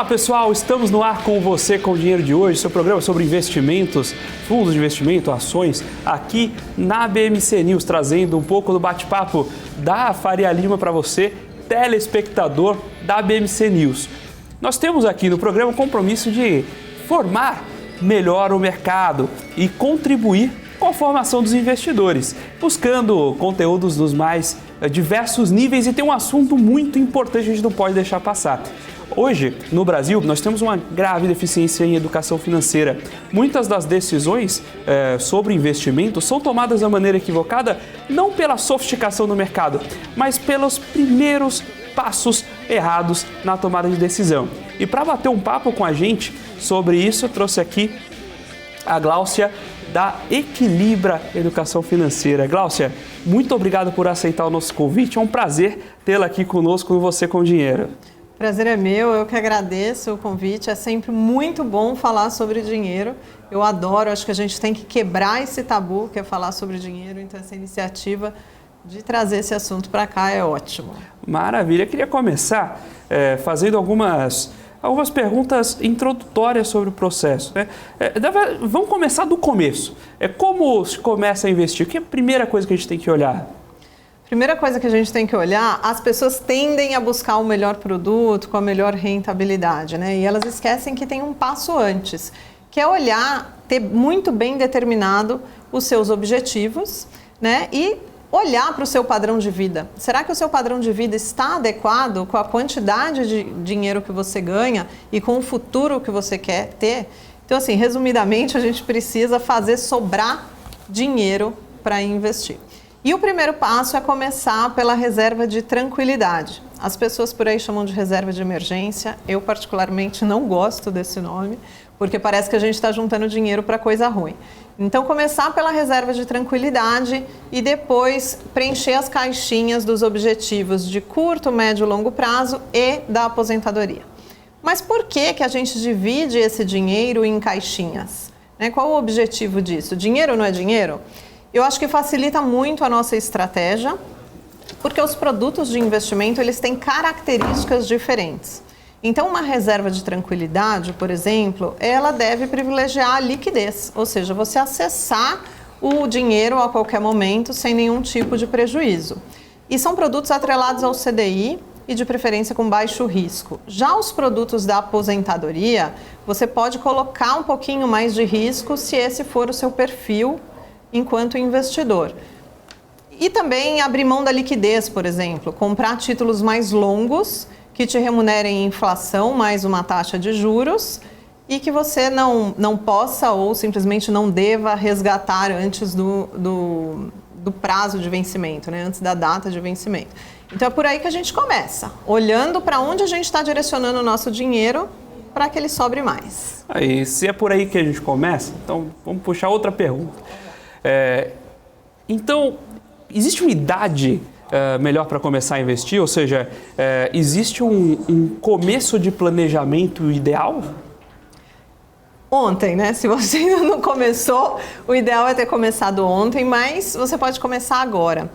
Olá pessoal, estamos no ar com você com o Dinheiro de Hoje, seu programa sobre investimentos, fundos de investimento, ações, aqui na BMC News, trazendo um pouco do bate-papo da Faria Lima para você, telespectador da BMC News. Nós temos aqui no programa o compromisso de formar melhor o mercado e contribuir com a formação dos investidores, buscando conteúdos dos mais diversos níveis, e tem um assunto muito importante que a gente não pode deixar passar. Hoje, no Brasil, nós temos uma grave deficiência em educação financeira. Muitas das decisões sobre investimento são tomadas da maneira equivocada, não pela sofisticação do mercado, mas pelos primeiros passos errados na tomada de decisão. E para bater um papo com a gente sobre isso, eu trouxe aqui a Gláucia da Equilibra Educação Financeira. Gláucia, muito obrigado por aceitar o nosso convite. É um prazer tê-la aqui conosco no Você com Dinheiro. Prazer é meu, eu que agradeço o convite. É sempre muito bom falar sobre dinheiro. Eu adoro, acho que a gente tem que quebrar esse tabu que é falar sobre dinheiro. Então essa iniciativa de trazer esse assunto para cá é ótimo. Maravilha. Eu queria começar fazendo algumas perguntas introdutórias sobre o processo, né? Vamos começar do começo. Como se começa a investir? O que é a primeira coisa que a gente tem que olhar? Primeira coisa que a gente tem que olhar, as pessoas tendem a buscar o melhor produto com a melhor rentabilidade, né? E elas esquecem que tem um passo antes, que é olhar, ter muito bem determinado os seus objetivos, né? E olhar para o seu padrão de vida. Será que o seu padrão de vida está adequado com a quantidade de dinheiro que você ganha e com o futuro que você quer ter? Então, assim, resumidamente, a gente precisa fazer sobrar dinheiro para investir. E o primeiro passo é começar pela reserva de tranquilidade. As pessoas por aí chamam de reserva de emergência. Eu, particularmente, não gosto desse nome, porque parece que a gente está juntando dinheiro para coisa ruim. Então, começar pela reserva de tranquilidade e depois preencher as caixinhas dos objetivos de curto, médio e longo prazo e da aposentadoria. Mas por que a gente divide esse dinheiro em caixinhas? Qual o objetivo disso? Dinheiro não é dinheiro? Eu acho que facilita muito a nossa estratégia, porque os produtos de investimento eles têm características diferentes. Então, uma reserva de tranquilidade, por exemplo, ela deve privilegiar a liquidez, ou seja, você acessar o dinheiro a qualquer momento sem nenhum tipo de prejuízo. E são produtos atrelados ao CDI e de preferência com baixo risco. Já os produtos da aposentadoria, você pode colocar um pouquinho mais de risco se esse for o seu perfil enquanto investidor. E também abrir mão da liquidez, por exemplo, comprar títulos mais longos que te remunerem inflação mais uma taxa de juros e que você não possa ou simplesmente não deva resgatar antes do prazo de vencimento, né? Antes da data de vencimento. Então é por aí que a gente começa, olhando para onde a gente está direcionando o nosso dinheiro para que ele sobre mais. E se é por aí que a gente começa, então vamos puxar outra pergunta. Então, existe uma idade melhor para começar a investir? Ou seja, existe um começo de planejamento ideal? Ontem, né? Se você ainda não começou, o ideal é ter começado ontem, mas você pode começar agora.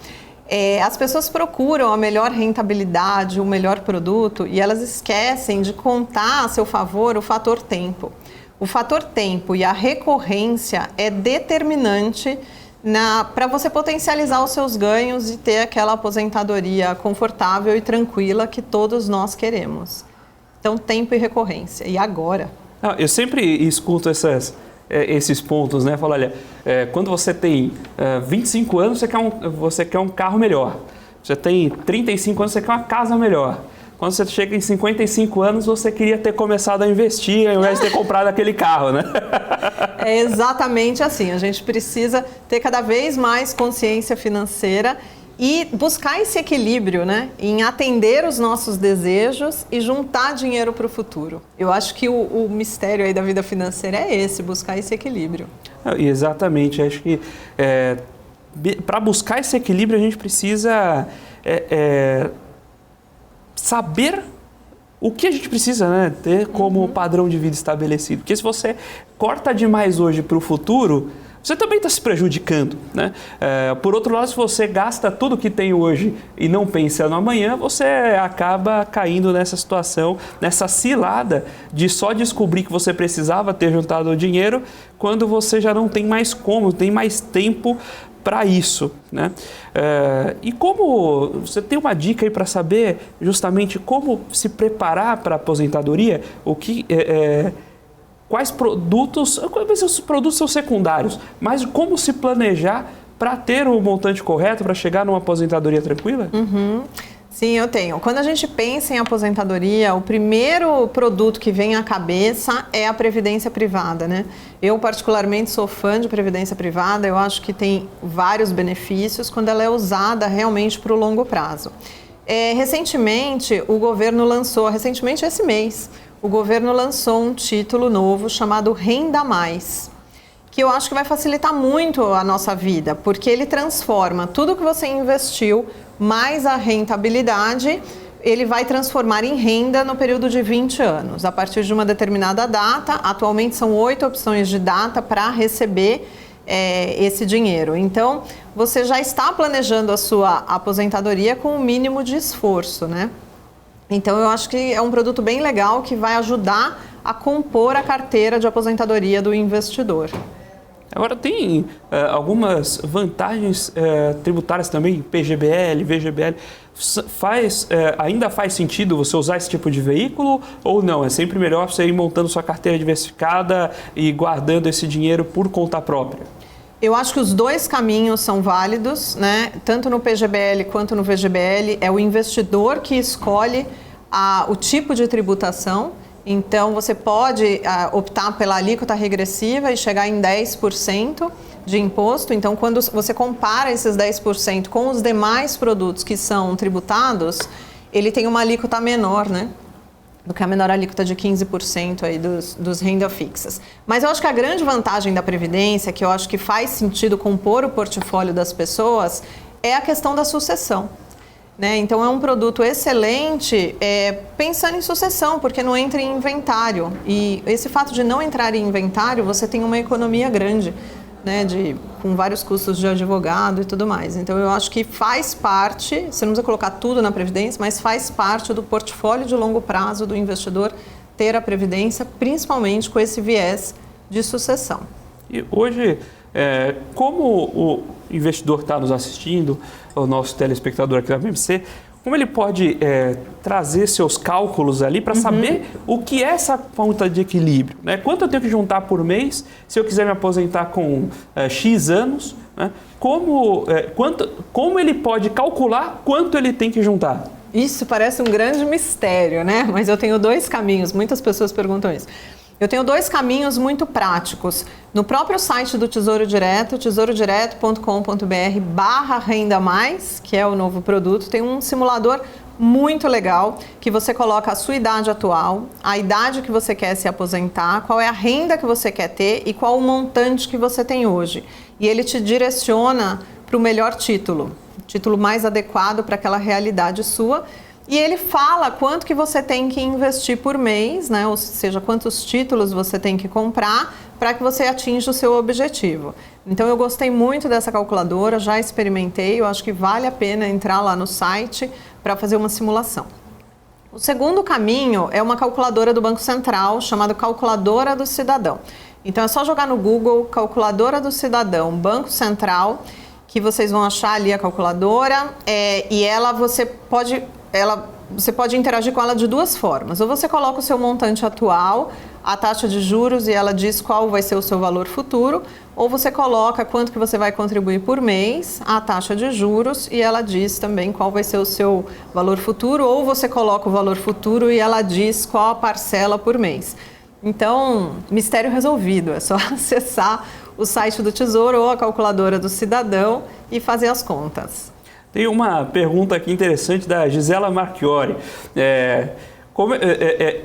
As pessoas procuram a melhor rentabilidade, o melhor produto, e elas esquecem de contar a seu favor o fator tempo. O fator tempo e a recorrência é determinante para você potencializar os seus ganhos e ter aquela aposentadoria confortável e tranquila que todos nós queremos. Então, tempo e recorrência. E agora? Eu sempre escuto esses pontos, né? Falo, olha, quando você tem 25 anos, você quer um carro melhor. Você tem 35 anos, você quer uma casa melhor. Quando você chega em 55 anos, você queria ter começado a investir ao invés de ter comprado aquele carro, né? É exatamente assim. A gente precisa ter cada vez mais consciência financeira e buscar esse equilíbrio, né? Em atender os nossos desejos e juntar dinheiro para o futuro. Eu acho que o mistério aí da vida financeira é esse, buscar esse equilíbrio. Exatamente. Acho que para buscar esse equilíbrio, a gente precisa saber o que a gente precisa, né, ter como padrão de vida estabelecido. Porque se você corta demais hoje para o futuro, você também está se prejudicando, né? Por outro lado, se você gasta tudo que tem hoje e não pensa no amanhã, você acaba caindo nessa situação, nessa cilada de só descobrir que você precisava ter juntado o dinheiro quando você já não tem mais como, tem mais tempo para isso, né? E como você tem uma dica aí para saber justamente como se preparar para a aposentadoria, quais produtos, os produtos são secundários, mas como se planejar para ter o montante correto, para chegar numa aposentadoria tranquila? Sim, eu tenho. Quando a gente pensa em aposentadoria, o primeiro produto que vem à cabeça é a previdência privada, né? Eu particularmente sou fã de previdência privada, eu acho que tem vários benefícios quando ela é usada realmente para o longo prazo. Recentemente, o governo lançou, esse mês, o governo lançou um título novo chamado Renda Mais, que eu acho que vai facilitar muito a nossa vida, porque ele transforma tudo que você investiu, mais a rentabilidade, ele vai transformar em renda no período de 20 anos, a partir de uma determinada data. Atualmente são 8 opções de data para receber esse dinheiro. Então, você já está planejando a sua aposentadoria com o mínimo de esforço, né? Então, eu acho que é um produto bem legal que vai ajudar a compor a carteira de aposentadoria do investidor. Agora, tem algumas vantagens tributárias também, PGBL, VGBL. Ainda faz sentido você usar esse tipo de veículo ou não? É sempre melhor você ir montando sua carteira diversificada e guardando esse dinheiro por conta própria? Eu acho que os dois caminhos são válidos, né? Tanto no PGBL quanto no VGBL, é o investidor que escolhe o tipo de tributação. Então, você pode optar pela alíquota regressiva e chegar em 10% de imposto. Então, quando você compara esses 10% com os demais produtos que são tributados, ele tem uma alíquota menor, né? Do que a menor alíquota de 15% aí dos renda fixas. Mas eu acho que a grande vantagem da Previdência, que eu acho que faz sentido compor o portfólio das pessoas, é a questão da sucessão. Né? Então é um produto excelente pensando em sucessão, porque não entra em inventário. E esse fato de não entrar em inventário, você tem uma economia grande, né? Com vários custos de advogado e tudo mais. Então eu acho que faz parte, você não precisa colocar tudo na Previdência, mas faz parte do portfólio de longo prazo do investidor ter a Previdência, principalmente com esse viés de sucessão. E hoje, como o investidor que está nos assistindo, o nosso telespectador aqui da BMC, como ele pode trazer seus cálculos ali para saber o que é essa conta de equilíbrio, né? Quanto eu tenho que juntar por mês se eu quiser me aposentar com X anos, né? Como ele pode calcular quanto ele tem que juntar? Isso parece um grande mistério, né? Mas eu tenho dois caminhos, muitas pessoas perguntam isso. Eu tenho dois caminhos muito práticos. No próprio site do Tesouro Direto, tesourodireto.com.br/renda mais, que é o novo produto, tem um simulador muito legal que você coloca a sua idade atual, a idade que você quer se aposentar, qual é a renda que você quer ter e qual o montante que você tem hoje. E ele te direciona para o melhor título, o título mais adequado para aquela realidade sua. E ele fala quanto que você tem que investir por mês, né? Ou seja, quantos títulos você tem que comprar para que você atinja o seu objetivo. Então eu gostei muito dessa calculadora, já experimentei, eu acho que vale a pena entrar lá no site para fazer uma simulação. O segundo caminho é uma calculadora do Banco Central, chamada Calculadora do Cidadão. Então é só jogar no Google, Calculadora do Cidadão, Banco Central, que vocês vão achar ali a calculadora, e você pode interagir com ela de duas formas. Ou você coloca o seu montante atual, a taxa de juros, e ela diz qual vai ser o seu valor futuro, ou você coloca quanto que você vai contribuir por mês, a taxa de juros, e ela diz também qual vai ser o seu valor futuro, ou você coloca o valor futuro e ela diz qual a parcela por mês. Então, mistério resolvido, é só acessar o site do Tesouro ou a calculadora do Cidadão e fazer as contas. Tem uma pergunta aqui interessante da Gisela Marchiori.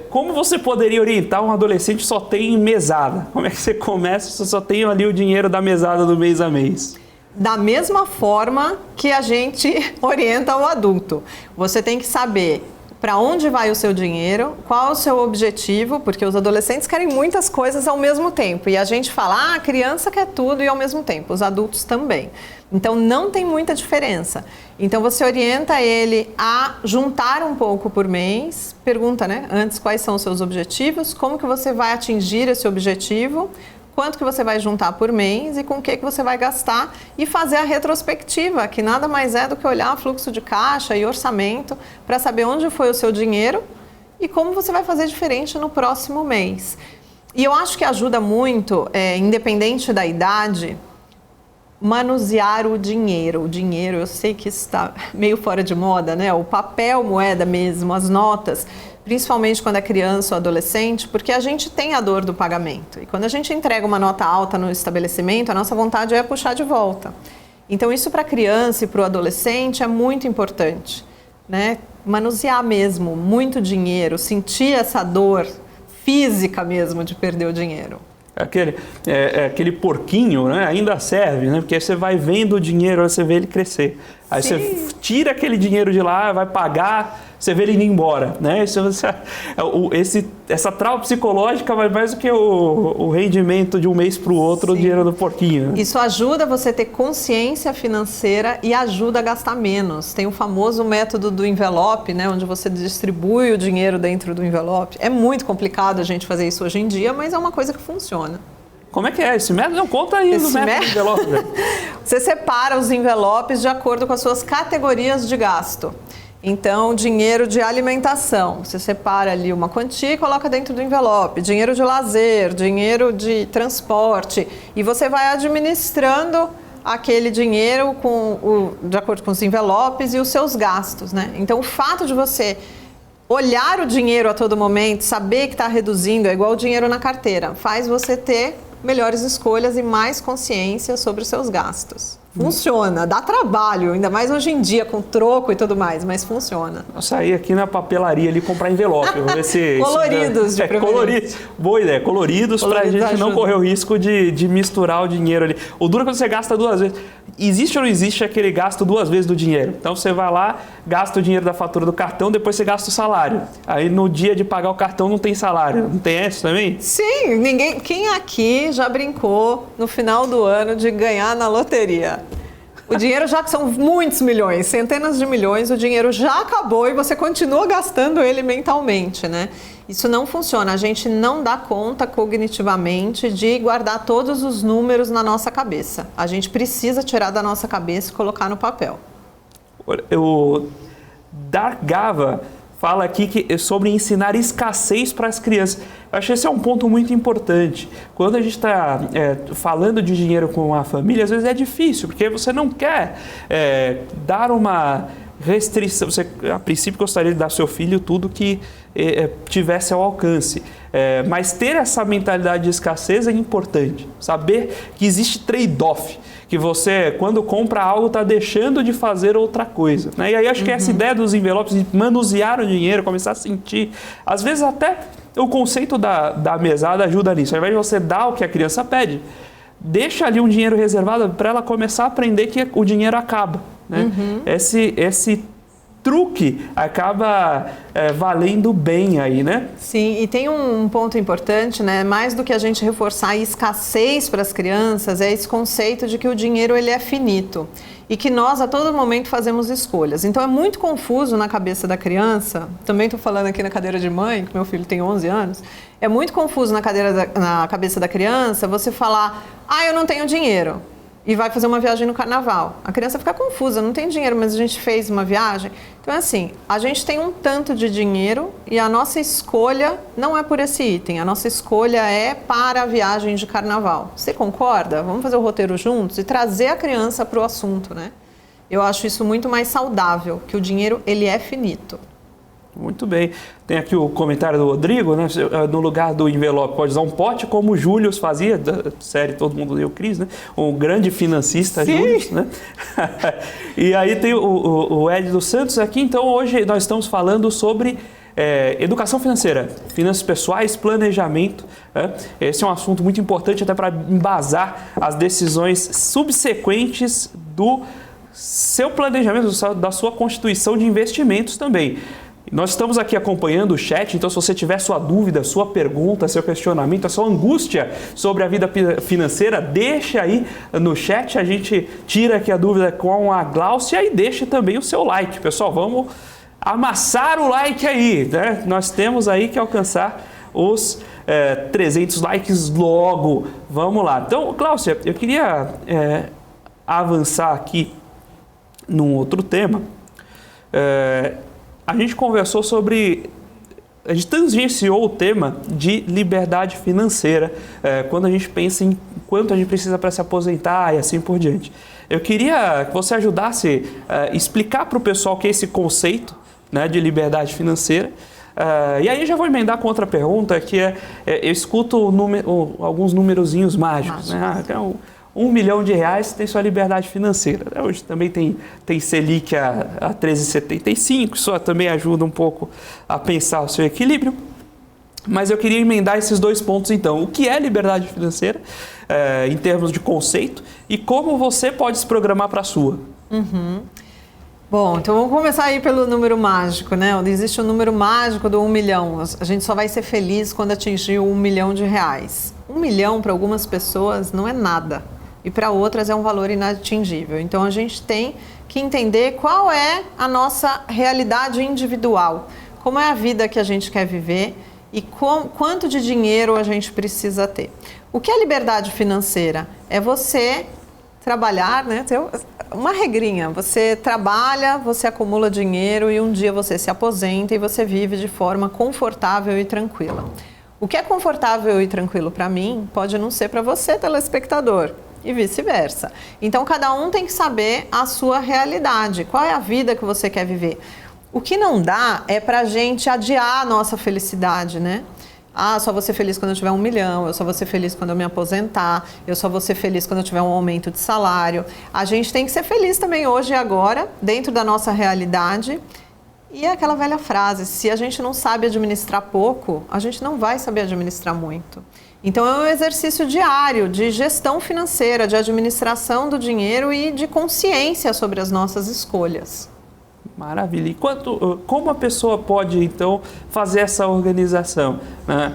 Como você poderia orientar um adolescente que só tem mesada? Como é que você começa se você só tem ali o dinheiro da mesada do mês a mês? Da mesma forma que a gente orienta o adulto. Você tem que saber para onde vai o seu dinheiro, qual é o seu objetivo, porque os adolescentes querem muitas coisas ao mesmo tempo. E a gente fala, a criança quer tudo e ao mesmo tempo, os adultos também. Então não tem muita diferença. Então você orienta ele a juntar um pouco por mês, pergunta, né, antes quais são os seus objetivos, como que você vai atingir esse objetivo, quanto que você vai juntar por mês e com o que você vai gastar e fazer a retrospectiva, que nada mais é do que olhar fluxo de caixa e orçamento para saber onde foi o seu dinheiro e como você vai fazer diferente no próximo mês. E eu acho que ajuda muito, independente da idade, manusear o dinheiro. O dinheiro, eu sei que está meio fora de moda, né? O papel, moeda mesmo, as notas, principalmente quando é criança ou adolescente, porque a gente tem a dor do pagamento. E quando a gente entrega uma nota alta no estabelecimento, a nossa vontade é puxar de volta. Então isso para a criança e para o adolescente é muito importante, né? Manusear mesmo muito dinheiro, sentir essa dor física mesmo de perder o dinheiro. Aquele porquinho, né, ainda serve, né? Porque aí você vai vendo o dinheiro, você vê ele crescer. Aí Sim. você tira aquele dinheiro de lá, vai pagar, você vê ele indo embora, né? Essa trauma psicológica vai mais do que o rendimento de um mês para o outro, Sim. O dinheiro do porquinho. Né? Isso ajuda você a ter consciência financeira e ajuda a gastar menos. Tem o famoso método do envelope, né, onde você distribui o dinheiro dentro do envelope. É muito complicado a gente fazer isso hoje em dia, mas é uma coisa que funciona. Como é que é esse método? Não, conta aí do método do envelope. Você separa os envelopes de acordo com as suas categorias de gasto. Então, dinheiro de alimentação, você separa ali uma quantia e coloca dentro do envelope. Dinheiro de lazer, dinheiro de transporte. E você vai administrando aquele dinheiro de acordo com os envelopes e os seus gastos, né? Então, o fato de você olhar o dinheiro a todo momento, saber que está reduzindo, é igual o dinheiro na carteira, faz você ter melhores escolhas e mais consciência sobre os seus gastos. Funciona, dá trabalho, ainda mais hoje em dia com troco e tudo mais, mas funciona. Eu saí aqui na papelaria ali comprar envelope, vou ver se... coloridos, de preferência. Boa ideia, coloridos para a gente ajuda. Não correr o risco de misturar o dinheiro ali. O duro é quando você gasta duas vezes. Existe ou não existe aquele gasto duas vezes do dinheiro? Então você vai lá, gasta o dinheiro da fatura do cartão, depois você gasta o salário. Aí no dia de pagar o cartão não tem salário. Não tem essa também? Sim, quem aqui já brincou no final do ano de ganhar na loteria? O dinheiro já que são muitos milhões, centenas de milhões, o dinheiro já acabou e você continua gastando ele mentalmente, né? Isso não funciona, a gente não dá conta cognitivamente de guardar todos os números na nossa cabeça. A gente precisa tirar da nossa cabeça e colocar no papel. O Dark Gava fala aqui sobre ensinar escassez para as crianças. Eu acho que esse é um ponto muito importante. Quando a gente está falando de dinheiro com a família, às vezes é difícil, porque você não quer dar uma restrição. Você, a princípio, gostaria de dar ao seu filho tudo que tivesse ao alcance. Mas ter essa mentalidade de escassez é importante. Saber que existe trade-off. Que você, quando compra algo, está deixando de fazer outra coisa. Né? E aí acho que essa ideia dos envelopes, de manusear o dinheiro, começar a sentir, às vezes até o conceito da mesada ajuda nisso. Ao invés de você dar o que a criança pede, deixa ali um dinheiro reservado para ela começar a aprender que o dinheiro acaba. Né? Esse truque acaba valendo bem aí, né? Sim, e tem um ponto importante, né? Mais do que a gente reforçar a escassez para as crianças, é esse conceito de que o dinheiro ele é finito e que nós a todo momento fazemos escolhas. Então é muito confuso na cabeça da criança, também estou falando aqui na cadeira de mãe, que meu filho tem 11 anos, é muito confuso na cabeça da criança você falar, eu não tenho dinheiro. E vai fazer uma viagem no carnaval. A criança fica confusa, não tem dinheiro, mas a gente fez uma viagem. Então, assim, a gente tem um tanto de dinheiro e a nossa escolha não é por esse item. A nossa escolha é para a viagem de carnaval. Você concorda? Vamos fazer o roteiro juntos e trazer a criança para o assunto, né? Eu acho isso muito mais saudável, que o dinheiro, ele é finito. Muito bem. Tem aqui o comentário do Rodrigo, né? No lugar do envelope pode usar um pote, como o Júlio fazia, da série Todo Mundo Deu Cris, né? Um grande financista, Júlio, né? E aí tem o Ed dos Santos aqui. Então hoje nós estamos falando sobre educação financeira, finanças pessoais, planejamento. Né? Esse é um assunto muito importante até para embasar as decisões subsequentes do seu planejamento, da sua constituição de investimentos também. Nós estamos aqui acompanhando o chat, então se você tiver sua dúvida, sua pergunta, seu questionamento, a sua angústia sobre a vida financeira, deixa aí no chat, a gente tira aqui a dúvida com a Gláucia e deixa também o seu like. Pessoal, vamos amassar o like aí, né? Nós temos aí que alcançar os 300 likes logo. Vamos lá. Então, Gláucia, eu queria avançar aqui num outro tema. A gente conversou a gente tangenciou o tema de liberdade financeira quando a gente pensa em quanto a gente precisa para se aposentar e assim por diante. Eu queria que você ajudasse a explicar para o pessoal o que é esse conceito, né, de liberdade financeira. E aí já vou emendar com outra pergunta, que eu escuto alguns numerozinhos mágicos. Né? R$1 milhão tem sua liberdade financeira. Hoje também tem Selic a 13,75, isso também ajuda um pouco a pensar o seu equilíbrio. Mas eu queria emendar esses dois pontos então. O que é liberdade financeira, em termos de conceito, e como você pode se programar para a sua? Bom, então vamos começar aí pelo número mágico, né? Existe o número mágico do 1 milhão. A gente só vai ser feliz quando atingir o 1 milhão de reais. 1 milhão para algumas pessoas não é nada e para outras é um valor inatingível. Então a gente tem que entender qual é a nossa realidade individual, como é a vida que a gente quer viver e quanto de dinheiro a gente precisa ter. O que é liberdade financeira? É você trabalhar, né? Uma regrinha, você trabalha, você acumula dinheiro e um dia você se aposenta e você vive de forma confortável e tranquila. O que é confortável e tranquilo para mim pode não ser para você, telespectador, e vice-versa. Então cada um tem que saber a sua realidade, qual é a vida que você quer viver. O que não dá é para a gente adiar a nossa felicidade, né? Só vou ser feliz quando eu tiver 1 milhão, eu só vou ser feliz quando eu me aposentar, eu só vou ser feliz quando eu tiver um aumento de salário. A gente tem que ser feliz também hoje e agora, dentro da nossa realidade. E é aquela velha frase, se a gente não sabe administrar pouco, a gente não vai saber administrar muito. Então é um exercício diário de gestão financeira, de administração do dinheiro e de consciência sobre as nossas escolhas. Maravilha. E como a pessoa pode, então, fazer essa organização? Né?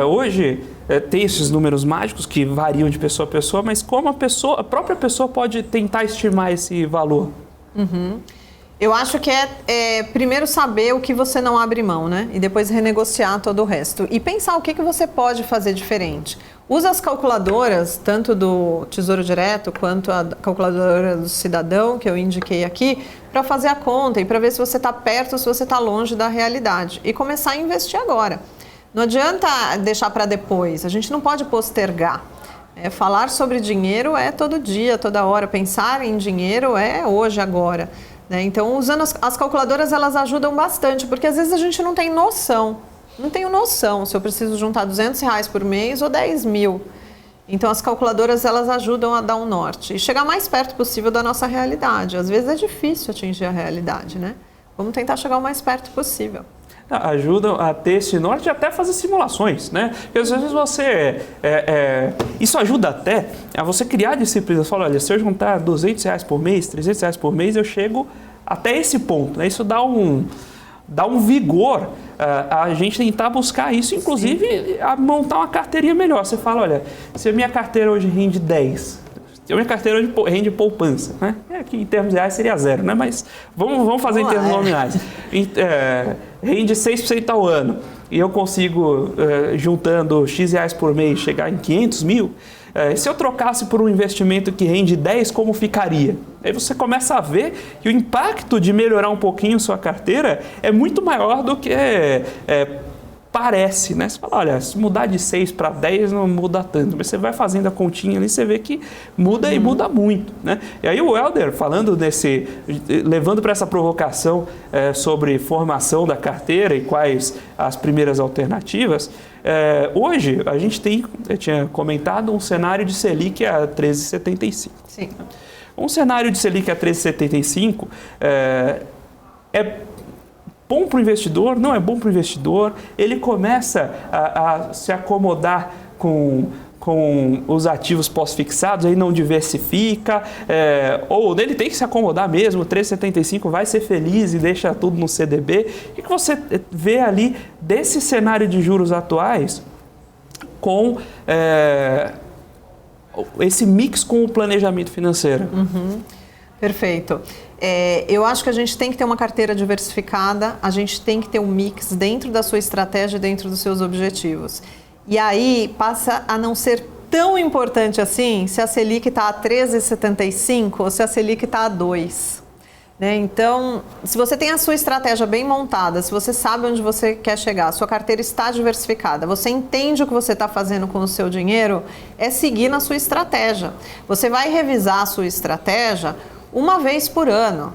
Hoje, tem esses números mágicos que variam de pessoa a pessoa, mas como a própria pessoa pode tentar estimar esse valor? Eu acho que primeiro saber o que você não abre mão, né? E depois renegociar todo o resto. E pensar o que você pode fazer diferente. Usa as calculadoras, tanto do Tesouro Direto quanto a calculadora do Cidadão, que eu indiquei aqui, para fazer a conta e para ver se você está perto ou se você está longe da realidade. E começar a investir agora. Não adianta deixar para depois, a gente não pode postergar. Falar sobre dinheiro é todo dia, toda hora. Pensar em dinheiro é hoje, agora. Então, usando as calculadoras, elas ajudam bastante, porque às vezes a gente não tem noção. Não tenho noção se eu preciso juntar R$200 por mês ou 10 mil. Então, as calculadoras, elas ajudam a dar um norte e chegar mais perto possível da nossa realidade. Às vezes é difícil atingir a realidade, né? Vamos tentar chegar o mais perto possível. Ajudam a ter esse norte e até fazer simulações, né? Porque às vezes você... isso ajuda até a você criar disciplinas. Fala, olha, se eu juntar R$200 por mês, R$300 por mês, eu chego até esse ponto, né? Isso dá um vigor a gente tentar buscar isso, inclusive a montar uma carteirinha melhor. Você fala, olha, se a minha carteira hoje rende 10, se a minha carteira hoje rende poupança, né? Aqui em termos reais seria 0, né? Mas vamos fazer em termos nominais. Rende 6% ao ano e eu consigo, juntando X reais por mês, chegar em 500 mil, se eu trocasse por um investimento que rende 10, como ficaria? Aí você começa a ver que o impacto de melhorar um pouquinho sua carteira é muito maior do que parece, né? Você fala, olha, se mudar de 6 para 10 não muda tanto, mas você vai fazendo a continha ali, você vê que muda e muda muito, né? E aí o Helder, levando para essa provocação sobre formação da carteira e quais as primeiras alternativas, hoje a gente eu tinha comentado um cenário de Selic a 13,75. Sim. Um cenário de Selic a 13,75 é bom para o investidor, não é bom para o investidor, ele começa a se acomodar com com os ativos pós-fixados, aí não diversifica, ou ele tem que se acomodar mesmo, 3,75 vai ser feliz e deixa tudo no CDB. O que você vê ali desse cenário de juros atuais com esse mix com o planejamento financeiro? Perfeito. Eu acho que a gente tem que ter uma carteira diversificada, a gente tem que ter um mix dentro da sua estratégia, dentro dos seus objetivos. E aí passa a não ser tão importante assim se a Selic está a 13,75 ou se a Selic está a 2. Né? Então, se você tem a sua estratégia bem montada, se você sabe onde você quer chegar, sua carteira está diversificada, você entende o que você está fazendo com o seu dinheiro, é seguir na sua estratégia. Você vai revisar a sua estratégia uma vez por ano,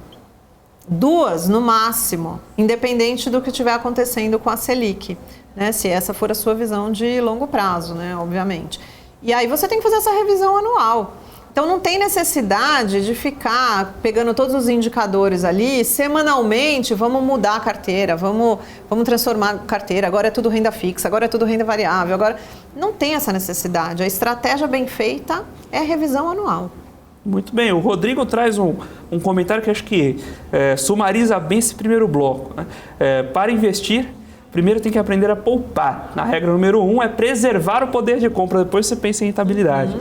2 no máximo, independente do que estiver acontecendo com a Selic, né? Se essa for a sua visão de longo prazo, né? Obviamente. E aí você tem que fazer essa revisão anual. Então não tem necessidade de ficar pegando todos os indicadores ali, semanalmente, vamos mudar a carteira, vamos transformar a carteira, agora é tudo renda fixa, agora é tudo renda variável, agora não tem essa necessidade. A estratégia bem feita é revisão anual. Muito bem, o Rodrigo traz um comentário que acho que sumariza bem esse primeiro bloco. Né? Para investir, primeiro tem que aprender a poupar. A regra número 1 é preservar o poder de compra, depois você pensa em rentabilidade.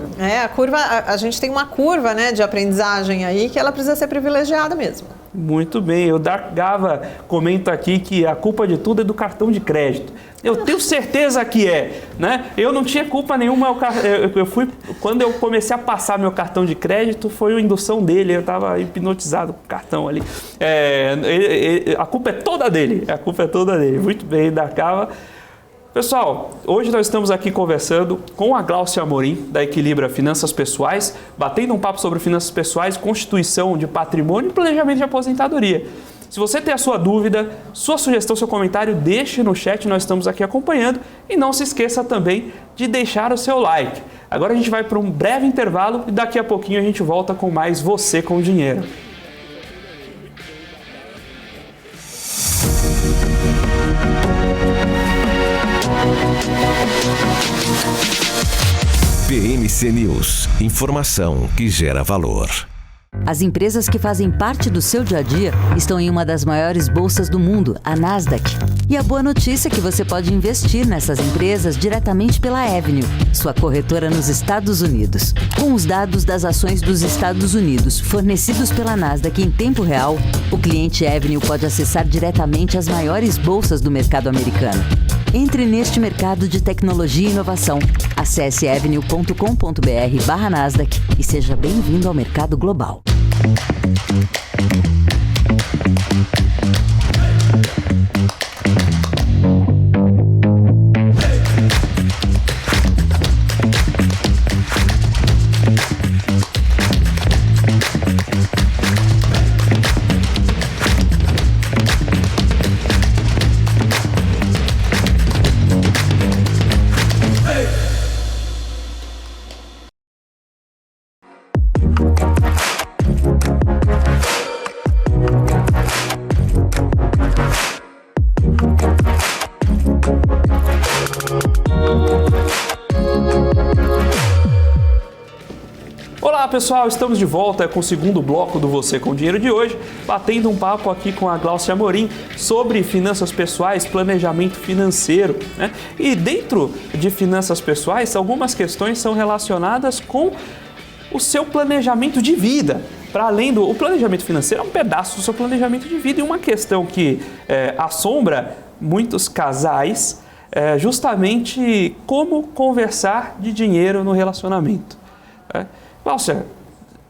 A gente tem uma curva, né, de aprendizagem aí que ela precisa ser privilegiada mesmo. Muito bem, o Dark Gava comenta aqui que a culpa de tudo é do cartão de crédito. Eu tenho certeza que né? Eu não tinha culpa nenhuma, quando eu comecei a passar meu cartão de crédito, foi a indução dele, eu estava hipnotizado com o cartão ali. A culpa é toda dele, Muito bem, Dark Gava. Pessoal, hoje nós estamos aqui conversando com a Gláucia Amorim, da Equilibra Finanças Pessoais, batendo um papo sobre finanças pessoais, constituição de patrimônio e planejamento de aposentadoria. Se você tem a sua dúvida, sua sugestão, seu comentário, deixe no chat, nós estamos aqui acompanhando. E não se esqueça também de deixar o seu like. Agora a gente vai para um breve intervalo e daqui a pouquinho a gente volta com mais Você com Dinheiro. BMC News, informação que gera valor. As empresas que fazem parte do seu dia a dia estão em uma das maiores bolsas do mundo, a Nasdaq. E a boa notícia é que você pode investir nessas empresas diretamente pela Avenue, sua corretora nos Estados Unidos. Com os dados das ações dos Estados Unidos fornecidos pela Nasdaq em tempo real, o cliente Avenue pode acessar diretamente as maiores bolsas do mercado americano. Entre neste mercado de tecnologia e inovação. Acesse avenue.com.br/Nasdaq e seja bem-vindo ao mercado global. Olá pessoal, estamos de volta com o segundo bloco do Você com Dinheiro de hoje, batendo um papo aqui com a Gláucia Amorim sobre finanças pessoais, planejamento financeiro, né? E dentro de finanças pessoais, algumas questões são relacionadas com o seu planejamento de vida. Para além do planejamento financeiro, é um pedaço do seu planejamento de vida, e uma questão que assombra muitos casais é justamente como conversar de dinheiro no relacionamento. Gláucia,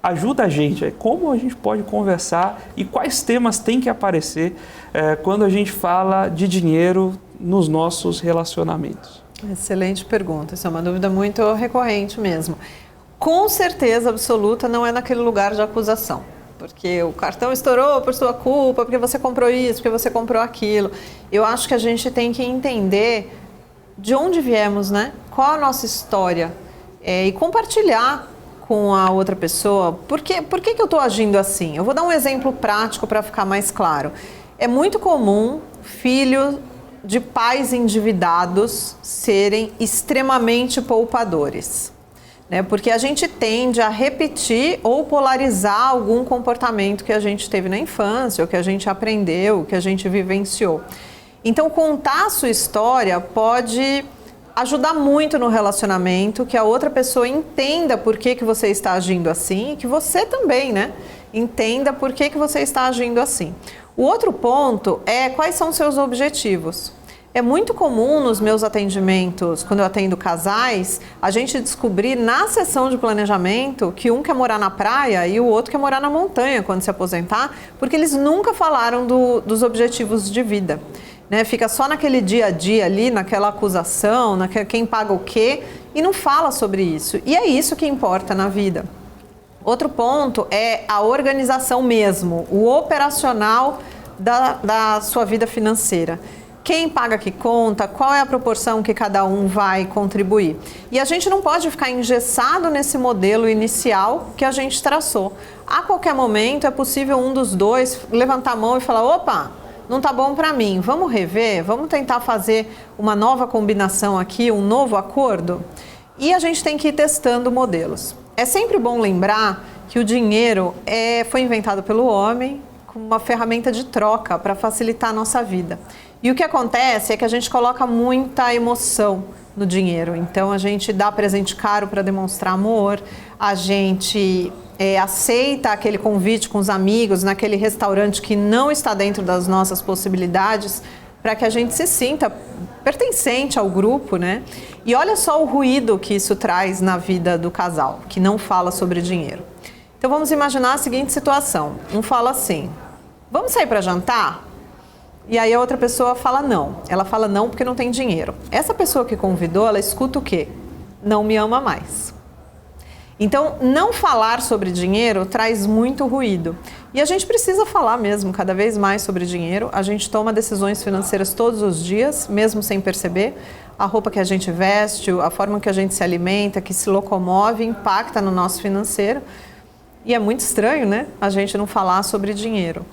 ajuda a gente, como a gente pode conversar e quais temas tem que aparecer quando a gente fala de dinheiro nos nossos relacionamentos? Excelente pergunta, isso é uma dúvida muito recorrente mesmo. Com certeza absoluta não é naquele lugar de acusação, porque o cartão estourou por sua culpa, porque você comprou isso, porque você comprou aquilo. Eu acho que a gente tem que entender de onde viemos, né? Qual a nossa história e compartilhar com a outra pessoa. Por que eu estou agindo assim? Eu vou dar um exemplo prático para ficar mais claro. É muito comum filho de pais endividados serem extremamente poupadores, né? Porque a gente tende a repetir ou polarizar algum comportamento que a gente teve na infância, ou que a gente aprendeu, que a gente vivenciou. Então, contar a sua história pode ajudar muito no relacionamento, que a outra pessoa entenda por que você está agindo assim, e que você também, né, entenda por que você está agindo assim. O outro ponto é quais são os seus objetivos. É muito comum nos meus atendimentos, quando eu atendo casais, a gente descobrir na sessão de planejamento que um quer morar na praia e o outro quer morar na montanha quando se aposentar, porque eles nunca falaram dos objetivos de vida. Né? Fica só naquele dia a dia ali, naquela acusação, quem paga o quê, e não fala sobre isso. E é isso que importa na vida. Outro ponto é a organização mesmo, o operacional da sua vida financeira. Quem paga que conta, qual é a proporção que cada um vai contribuir. E a gente não pode ficar engessado nesse modelo inicial que a gente traçou. A qualquer momento é possível um dos dois levantar a mão e falar, opa, não tá bom para mim, vamos rever, vamos tentar fazer uma nova combinação aqui, um novo acordo? E a gente tem que ir testando modelos. É sempre bom lembrar que o dinheiro foi inventado pelo homem como uma ferramenta de troca para facilitar a nossa vida. E o que acontece é que a gente coloca muita emoção no dinheiro. Então, a gente dá presente caro para demonstrar amor, a gente aceita aquele convite com os amigos naquele restaurante que não está dentro das nossas possibilidades para que a gente se sinta pertencente ao grupo, né? E olha só o ruído que isso traz na vida do casal, que não fala sobre dinheiro. Então, vamos imaginar a seguinte situação. Um fala assim, vamos sair para jantar? E aí a outra pessoa fala não. Ela fala não porque não tem dinheiro. Essa pessoa que convidou, ela escuta o quê? Não me ama mais. Então, não falar sobre dinheiro traz muito ruído. E a gente precisa falar mesmo cada vez mais sobre dinheiro. A gente toma decisões financeiras todos os dias, mesmo sem perceber. A roupa que a gente veste, a forma que a gente se alimenta, que se locomove, impacta no nosso financeiro. E é muito estranho, né? A gente não falar sobre dinheiro.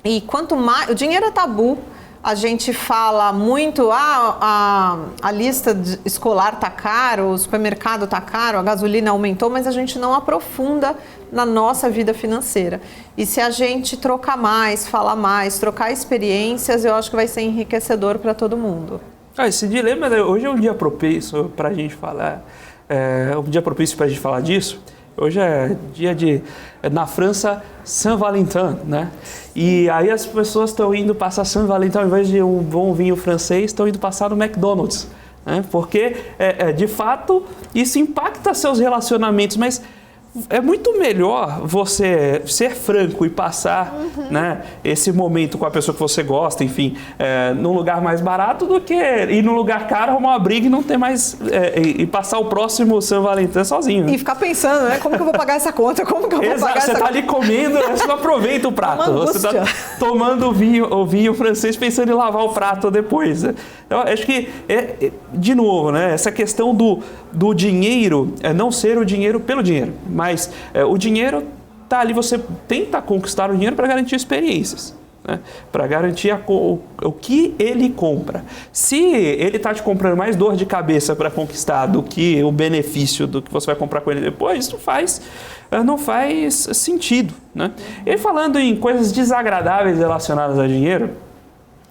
E quanto mais... O dinheiro é tabu. A gente fala muito, a lista escolar está caro, o supermercado está caro, a gasolina aumentou, mas a gente não aprofunda na nossa vida financeira. E se a gente trocar mais, falar mais, trocar experiências, eu acho que vai ser enriquecedor para todo mundo. Esse dilema, hoje é um dia propício para a gente falar, disso. Hoje é dia na França, Saint-Valentin, né? E aí as pessoas estão indo passar Saint-Valentin, ao invés de um bom vinho francês, estão indo passar no McDonald's, né? Porque, de fato, isso impacta seus relacionamentos, mas é muito melhor você ser franco e passar né, esse momento com a pessoa que você gosta, enfim, num lugar mais barato do que ir num lugar caro, arrumar uma briga e não ter mais e passar o próximo São Valentim sozinho. E ficar pensando, né? Como que eu vou pagar essa conta? Como que eu vou pagar essa conta? Você tá ali comendo, você não aproveita o prato. Você tá tomando o vinho francês pensando em lavar o prato depois. Eu acho que, de novo, né, essa questão do dinheiro, não ser o dinheiro pelo dinheiro, mas o dinheiro está ali, você tenta conquistar o dinheiro para garantir experiências, né? Para garantir o que ele compra. Se ele está te comprando mais dor de cabeça para conquistar do que o benefício do que você vai comprar com ele depois, isso não faz sentido, né? E falando em coisas desagradáveis relacionadas a dinheiro,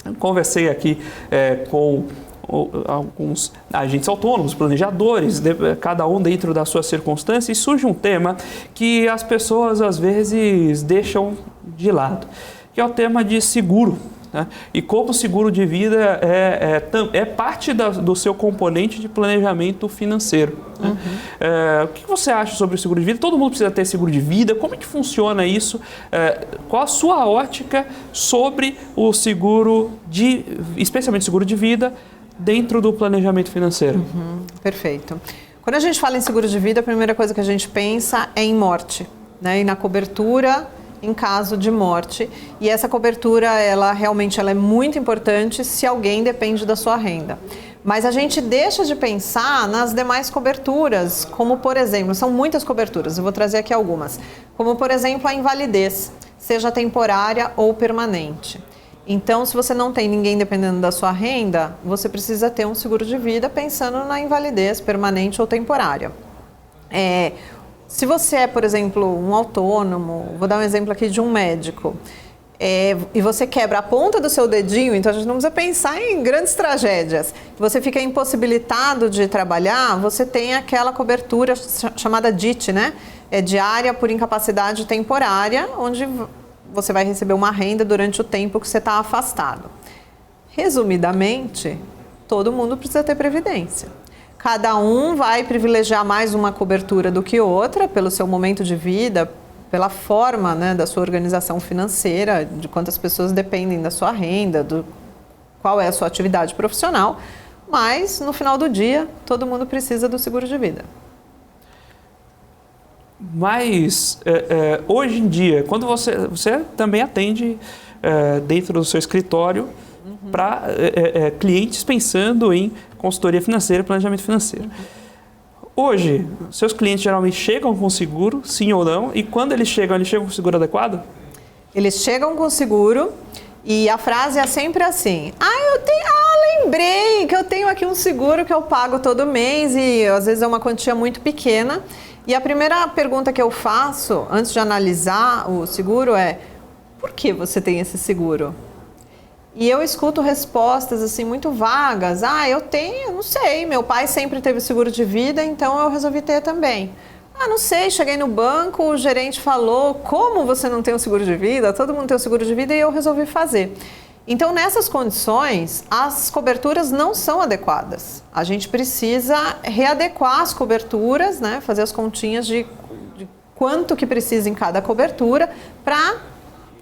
eu conversei aqui com alguns agentes autônomos, planejadores, cada um dentro da sua circunstância, e surge um tema que as pessoas às vezes deixam de lado, que é o tema de seguro, né? E como o seguro de vida é parte do seu componente de planejamento financeiro, né? O que você acha sobre o seguro de vida? Todo mundo precisa ter seguro de vida? Como é que funciona isso? Qual a sua ótica sobre o seguro especialmente seguro de vida, dentro do planejamento financeiro? Perfeito. Quando a gente fala em seguro de vida, a primeira coisa que a gente pensa é em morte, né? E na cobertura em caso de morte. E essa cobertura, ela realmente é muito importante se alguém depende da sua renda. Mas a gente deixa de pensar nas demais coberturas, como por exemplo, são muitas coberturas, eu vou trazer aqui algumas, como por exemplo a invalidez, seja temporária ou permanente. Então, se você não tem ninguém dependendo da sua renda, você precisa ter um seguro de vida pensando na invalidez permanente ou temporária. Se você é, por exemplo, um autônomo, vou dar um exemplo aqui de um médico, e você quebra a ponta do seu dedinho, então a gente não precisa pensar em grandes tragédias. Você fica impossibilitado de trabalhar, você tem aquela cobertura chamada DIT, né? É diária por incapacidade temporária, onde você vai receber uma renda durante o tempo que você está afastado. Resumidamente, todo mundo precisa ter previdência. Cada um vai privilegiar mais uma cobertura do que outra, pelo seu momento de vida, pela forma, né, da sua organização financeira, de quantas pessoas dependem da sua renda, qual é a sua atividade profissional, mas no final do dia, todo mundo precisa do seguro de vida. Mas hoje em dia, quando você também atende dentro do seu escritório para clientes pensando em consultoria financeira e planejamento financeiro. Hoje, seus clientes geralmente chegam com seguro, sim ou não? E quando eles chegam com seguro adequado? Eles chegam com seguro e a frase é sempre assim: lembrei que eu tenho aqui um seguro que eu pago todo mês e às vezes é uma quantia muito pequena. E a primeira pergunta que eu faço antes de analisar o seguro é: por que você tem esse seguro? E eu escuto respostas assim muito vagas. Eu tenho, não sei, meu pai sempre teve seguro de vida, então eu resolvi ter também. Não sei, cheguei no banco, o gerente falou: como você não tem um seguro de vida? Todo mundo tem um seguro de vida e eu resolvi fazer. Então, nessas condições, as coberturas não são adequadas. A gente precisa readequar as coberturas, né? Fazer as continhas de quanto que precisa em cada cobertura para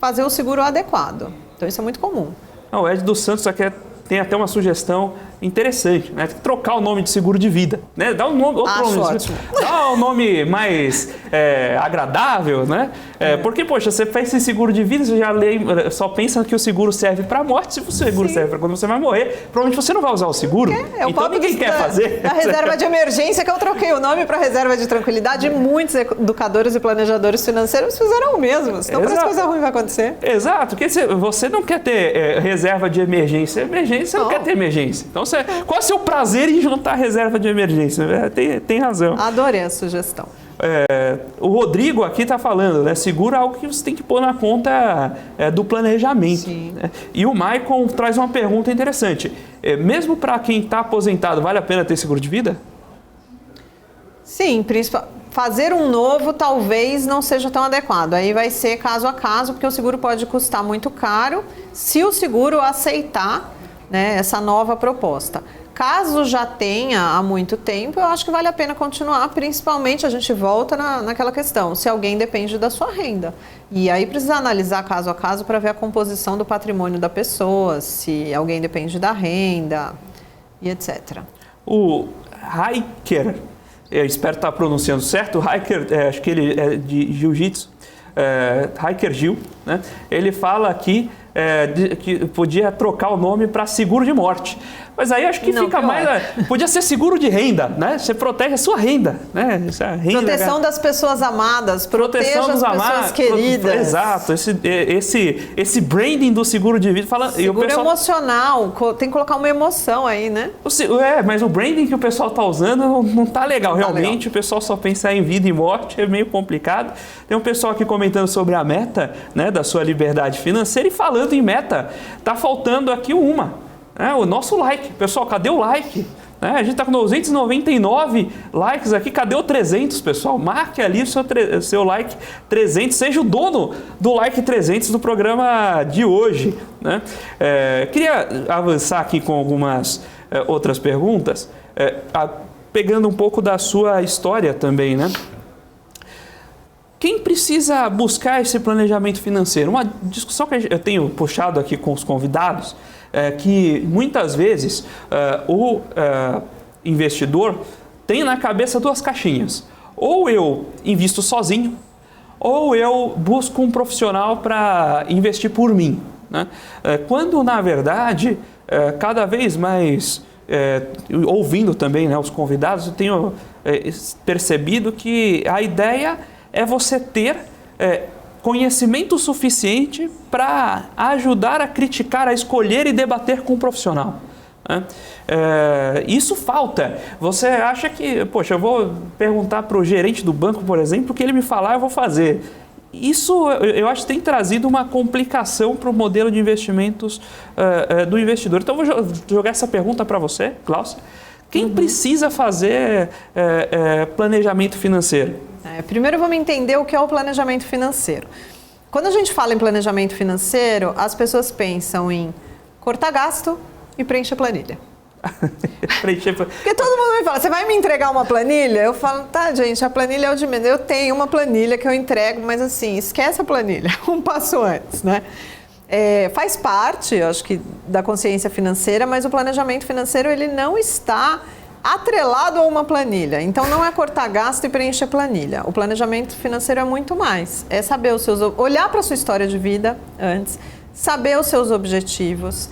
fazer o seguro adequado. Então, isso é muito comum. O Ed dos Santos aqui tem até uma sugestão interessante, né? Tem que trocar o nome de seguro de vida, né? Dá um nome, outro nome, ótimo. Dá um nome mais agradável, né? Porque, poxa, você fez esse seguro de vida, você já só pensa que o seguro serve para a morte. Se o seguro serve para quando você vai morrer, provavelmente você não vai usar o seguro. Então ninguém quer fazer. A reserva de emergência, que eu troquei o nome para reserva de tranquilidade, e muitos educadores e planejadores financeiros fizeram o mesmo. Senão parece que coisa ruim vai acontecer. Exato, porque você não quer ter reserva de emergência. Você não quer ter emergência. Então, qual é o seu prazer em juntar reserva de emergência? Tem razão. Adorei a sugestão. O Rodrigo aqui está falando, né? Seguro é algo que você tem que pôr na conta do planejamento. Né? E o Maicon traz uma pergunta interessante. Mesmo para quem está aposentado, vale a pena ter seguro de vida? Sim, fazer um novo talvez não seja tão adequado. Aí vai ser caso a caso, porque o seguro pode custar muito caro se o seguro aceitar, né, essa nova proposta. Caso já tenha há muito tempo, eu acho que vale a pena continuar, principalmente a gente volta naquela questão, se alguém depende da sua renda. E aí precisa analisar caso a caso para ver a composição do patrimônio da pessoa, se alguém depende da renda e etc. O Hiker, eu espero estar pronunciando certo, o Hiker, acho que ele é de jiu-jitsu, Hiker Gil, né? Ele fala aqui que podia trocar o nome para seguro de morte. Mas aí acho que fica mais... Podia ser seguro de renda, né? Você protege a sua renda, né? Proteção das pessoas amadas, proteja as pessoas queridas. Exato, esse branding do seguro de vida. Seguro emocional, tem que colocar uma emoção aí, né? Mas o branding que o pessoal está usando não está legal. Realmente, o pessoal só pensa em vida e morte, é meio complicado. Tem um pessoal aqui comentando sobre a meta, né, da sua liberdade financeira, e falando em meta, está faltando aqui uma. O nosso like. Pessoal, cadê o like? A gente está com 299 likes aqui. Cadê o 300, pessoal? Marque ali o seu like 300. Seja o dono do like 300 do programa de hoje. Né? Queria avançar aqui com algumas outras perguntas, pegando um pouco da sua história também, né? Quem precisa buscar esse planejamento financeiro? Uma discussão que eu tenho puxado aqui com os convidados que muitas vezes o investidor tem na cabeça duas caixinhas. Ou eu invisto sozinho, ou eu busco um profissional para investir por mim. Né? Quando, na verdade, cada vez mais, ouvindo também, né, os convidados, eu tenho percebido que a ideia é você ter conhecimento suficiente para ajudar a criticar, a escolher e debater com o profissional. Né? Isso falta. Você acha que, poxa, eu vou perguntar para o gerente do banco, por exemplo, o que ele me falar, eu vou fazer. Isso eu acho que tem trazido uma complicação para o modelo de investimentos do investidor. Então, eu vou jogar essa pergunta para você, Glaucia. Quem precisa fazer planejamento financeiro? Primeiro vamos entender o que é o planejamento financeiro. Quando a gente fala em planejamento financeiro, as pessoas pensam em cortar gasto e preencher planilha. Porque todo mundo me fala, você vai me entregar uma planilha? Eu falo, tá, gente, a planilha é o de menos. Eu tenho uma planilha que eu entrego, mas assim, esquece a planilha, um passo antes, né? Faz parte, eu acho que, da consciência financeira, mas o planejamento financeiro, ele não está atrelado a uma planilha. Então, não é cortar gasto e preencher planilha. O planejamento financeiro é muito mais. É saber olhar para a sua história de vida antes, saber os seus objetivos,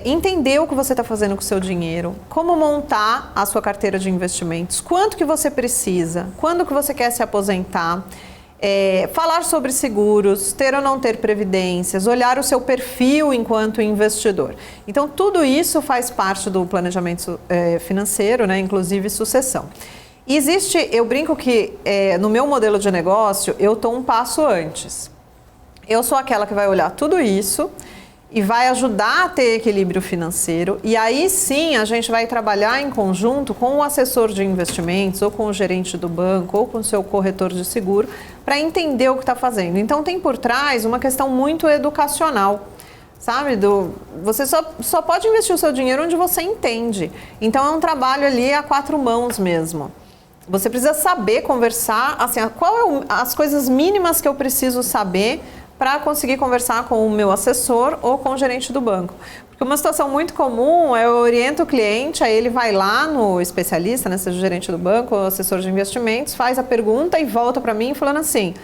entender o que você está fazendo com o seu dinheiro, como montar a sua carteira de investimentos, quanto que você precisa, quando que você quer se aposentar, falar sobre seguros, ter ou não ter previdências, olhar o seu perfil enquanto investidor. Então, tudo isso faz parte do planejamento financeiro, né? Inclusive sucessão. Eu brinco que no meu modelo de negócio, eu estou um passo antes. Eu sou aquela que vai olhar tudo isso e vai ajudar a ter equilíbrio financeiro, e aí sim a gente vai trabalhar em conjunto com o assessor de investimentos, ou com o gerente do banco, ou com o seu corretor de seguro, para entender o que está fazendo. Então tem por trás uma questão muito educacional, sabe? Você só pode investir o seu dinheiro onde você entende. Então é um trabalho ali a 4 mãos mesmo. Você precisa saber conversar, assim, as coisas mínimas que eu preciso saber para conseguir conversar com o meu assessor ou com o gerente do banco. Porque uma situação muito comum eu oriento o cliente, aí ele vai lá no especialista, né, seja o gerente do banco ou assessor de investimentos, faz a pergunta e volta para mim falando assim,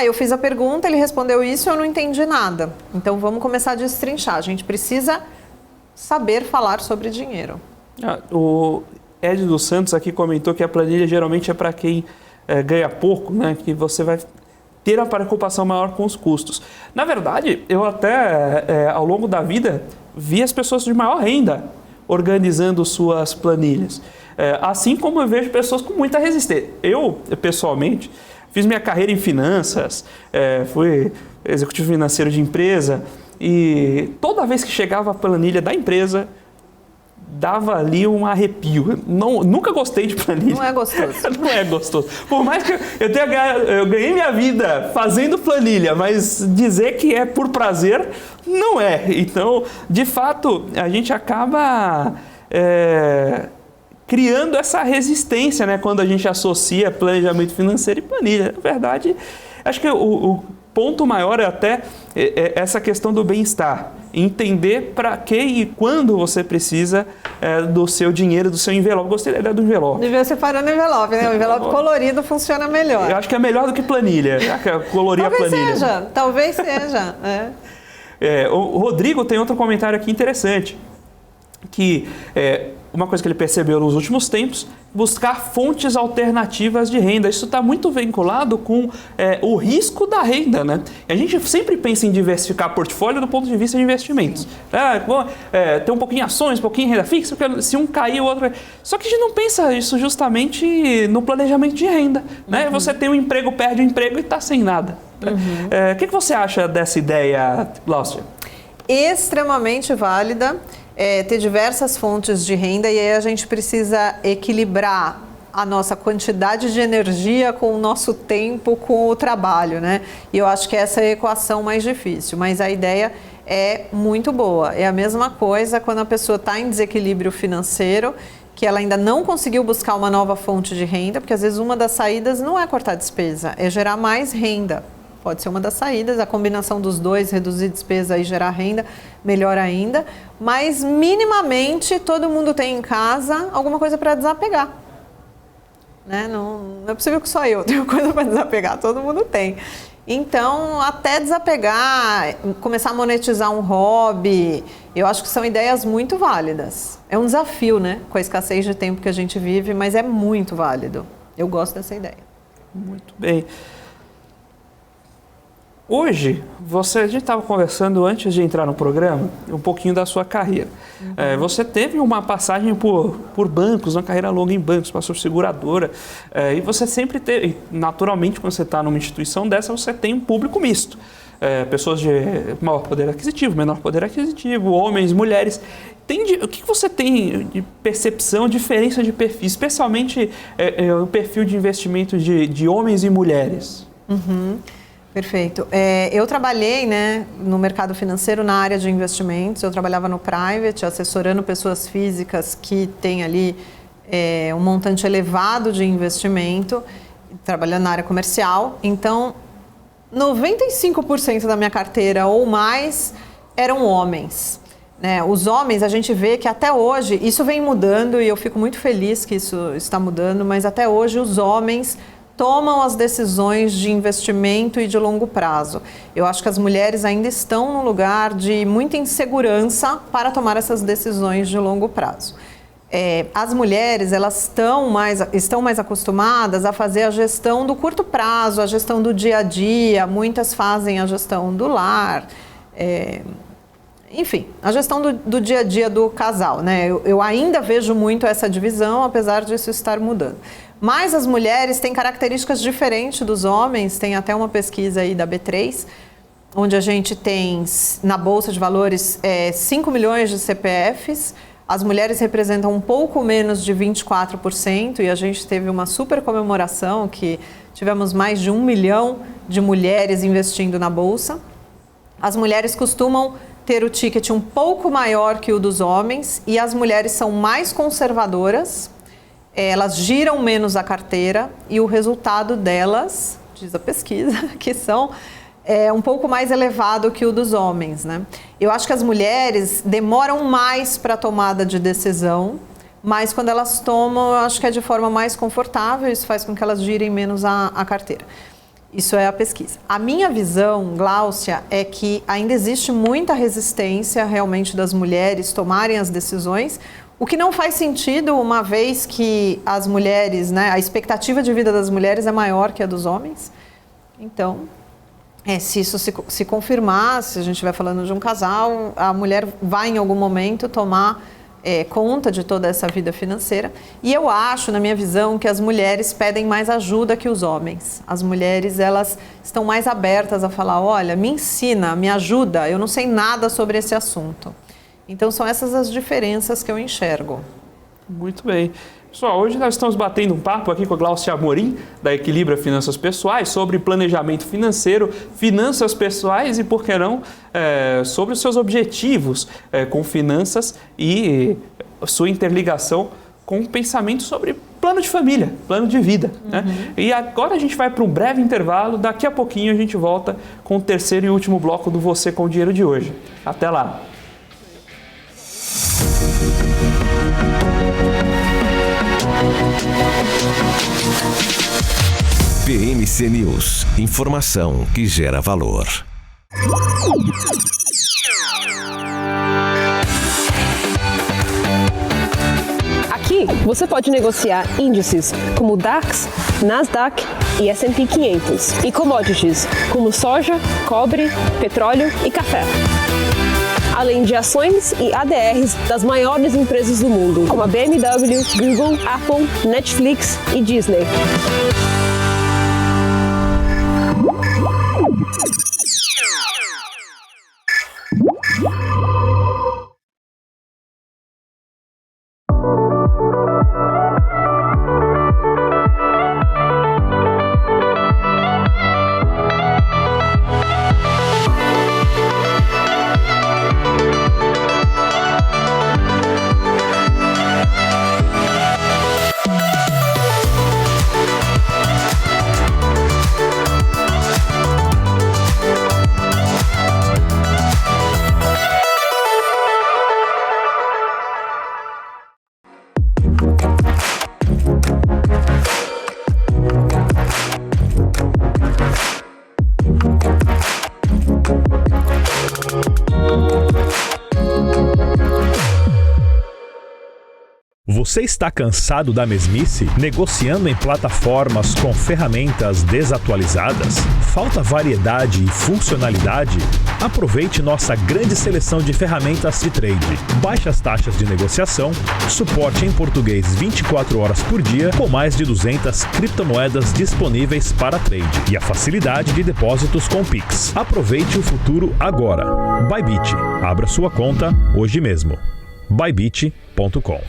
eu fiz a pergunta, ele respondeu isso e eu não entendi nada. Então vamos começar a destrinchar, a gente precisa saber falar sobre dinheiro. O Ed dos Santos aqui comentou que a planilha geralmente é para quem ganha pouco, né, que você vai ter a preocupação maior com os custos. Na verdade, eu até, ao longo da vida, vi as pessoas de maior renda organizando suas planilhas. Assim como eu vejo pessoas com muita resistência. Eu, pessoalmente, fiz minha carreira em finanças, fui executivo financeiro de empresa, e toda vez que chegava a planilha da empresa, dava ali um arrepio. Nunca gostei de planilha. Não é gostoso. Não é gostoso. Por mais que eu ganhei minha vida fazendo planilha, mas dizer que é por prazer, não é. Então, de fato, a gente acaba criando essa resistência, né, quando a gente associa planejamento financeiro e planilha. Na verdade, acho que o ponto maior é até essa questão do bem-estar. Entender para que e quando você precisa do seu dinheiro, do seu envelope. Gostei da ideia do envelope. Devia separar no envelope, né? O envelope colorido funciona melhor. Eu acho que é melhor do que planilha, colorir a planilha. Talvez seja. O Rodrigo tem outro comentário aqui interessante, que uma coisa que ele percebeu nos últimos tempos, buscar fontes alternativas de renda. Isso está muito vinculado com o risco da renda, né? A gente sempre pensa em diversificar portfólio do ponto de vista de investimentos. Ter um pouquinho em ações, um pouquinho em renda fixa, porque se um cair, o outro... Só que a gente não pensa isso justamente no planejamento de renda, né? Você tem um emprego, perde o emprego e está sem nada. O que você acha dessa ideia, Glaucia? Extremamente válida. Ter diversas fontes de renda, e aí a gente precisa equilibrar a nossa quantidade de energia com o nosso tempo, com o trabalho, né? E eu acho que essa é a equação mais difícil, mas a ideia é muito boa. É a mesma coisa quando a pessoa está em desequilíbrio financeiro, que ela ainda não conseguiu buscar uma nova fonte de renda, porque às vezes uma das saídas não é cortar despesa, é gerar mais renda. Pode ser uma das saídas, a combinação dos dois, reduzir despesa e gerar renda, melhor ainda. Mas, minimamente, todo mundo tem em casa alguma coisa para desapegar. Né? Não é possível que só eu tenha coisa para desapegar, todo mundo tem. Então, até desapegar, começar a monetizar um hobby, eu acho que são ideias muito válidas. É um desafio, né? Com a escassez de tempo que a gente vive, mas é muito válido. Eu gosto dessa ideia. Muito bem. Hoje, a gente estava conversando antes de entrar no programa, um pouquinho da sua carreira. Você teve uma passagem por bancos, uma carreira longa em bancos, passou por seguradora, e você sempre teve, naturalmente, quando você está numa instituição dessa, você tem um público misto. Pessoas de maior poder aquisitivo, menor poder aquisitivo, homens, mulheres. O que você tem de percepção, diferença de perfil, especialmente o perfil de investimento de homens e mulheres? Perfeito. Eu trabalhei, né, no mercado financeiro na área de investimentos, eu trabalhava no private, assessorando pessoas físicas que têm ali um montante elevado de investimento, trabalhando na área comercial. Então, 95% da minha carteira ou mais eram homens. Né? Os homens, a gente vê que até hoje, isso vem mudando e eu fico muito feliz que isso está mudando, mas até hoje os homens tomam as decisões de investimento e de longo prazo. Eu acho que as mulheres ainda estão num lugar de muita insegurança para tomar essas decisões de longo prazo. As mulheres, elas estão mais acostumadas a fazer a gestão do curto prazo, a gestão do dia a dia, muitas fazem a gestão do lar, enfim, a gestão do dia a dia do casal, né? Eu ainda vejo muito essa divisão, apesar disso estar mudando. Mas as mulheres têm características diferentes dos homens, tem até uma pesquisa aí da B3, onde a gente tem na Bolsa de Valores 5 milhões de CPFs, as mulheres representam um pouco menos de 24% e a gente teve uma super comemoração que tivemos mais de 1 milhão de mulheres investindo na Bolsa. As mulheres costumam ter o ticket um pouco maior que o dos homens e as mulheres são mais conservadoras, elas giram menos a carteira e o resultado delas, diz a pesquisa, que são um pouco mais elevado que o dos homens, né? Eu acho que as mulheres demoram mais para a tomada de decisão, mas quando elas tomam, eu acho que é de forma mais confortável, isso faz com que elas girem menos a carteira. Isso é a pesquisa. A minha visão, Gláucia, é que ainda existe muita resistência realmente das mulheres tomarem as decisões, o que não faz sentido uma vez que as mulheres, né, a expectativa de vida das mulheres é maior que a dos homens. Então, se isso se confirmar, se a gente estiver falando de um casal, a mulher vai em algum momento tomar conta de toda essa vida financeira. E eu acho, na minha visão, que as mulheres pedem mais ajuda que os homens. As mulheres, elas estão mais abertas a falar, olha, me ensina, me ajuda, eu não sei nada sobre esse assunto. Então, são essas as diferenças que eu enxergo. Muito bem. Pessoal, hoje nós estamos batendo um papo aqui com a Gláucia Amorim, da Equilibra Finanças Pessoais, sobre planejamento financeiro, finanças pessoais e, por que não, sobre os seus objetivos com finanças e sua interligação com o pensamento sobre plano de família, plano de vida. Né? E agora a gente vai para um breve intervalo, daqui a pouquinho a gente volta com o terceiro e último bloco do Você com o Dinheiro de hoje. Até lá! PMC News. Informação que gera valor. Aqui você pode negociar índices como DAX, Nasdaq e S&P 500 e commodities como soja, cobre, petróleo e café. Além de ações e ADRs das maiores empresas do mundo, como a BMW, Google, Apple, Netflix e Disney. Você está cansado da mesmice? Negociando em plataformas com ferramentas desatualizadas? Falta variedade e funcionalidade? Aproveite nossa grande seleção de ferramentas de trade. Baixas taxas de negociação, suporte em português 24 horas por dia, com mais de 200 criptomoedas disponíveis para trade e a facilidade de depósitos com Pix. Aproveite o futuro agora. Bybit. Abra sua conta hoje mesmo. Bybit.com.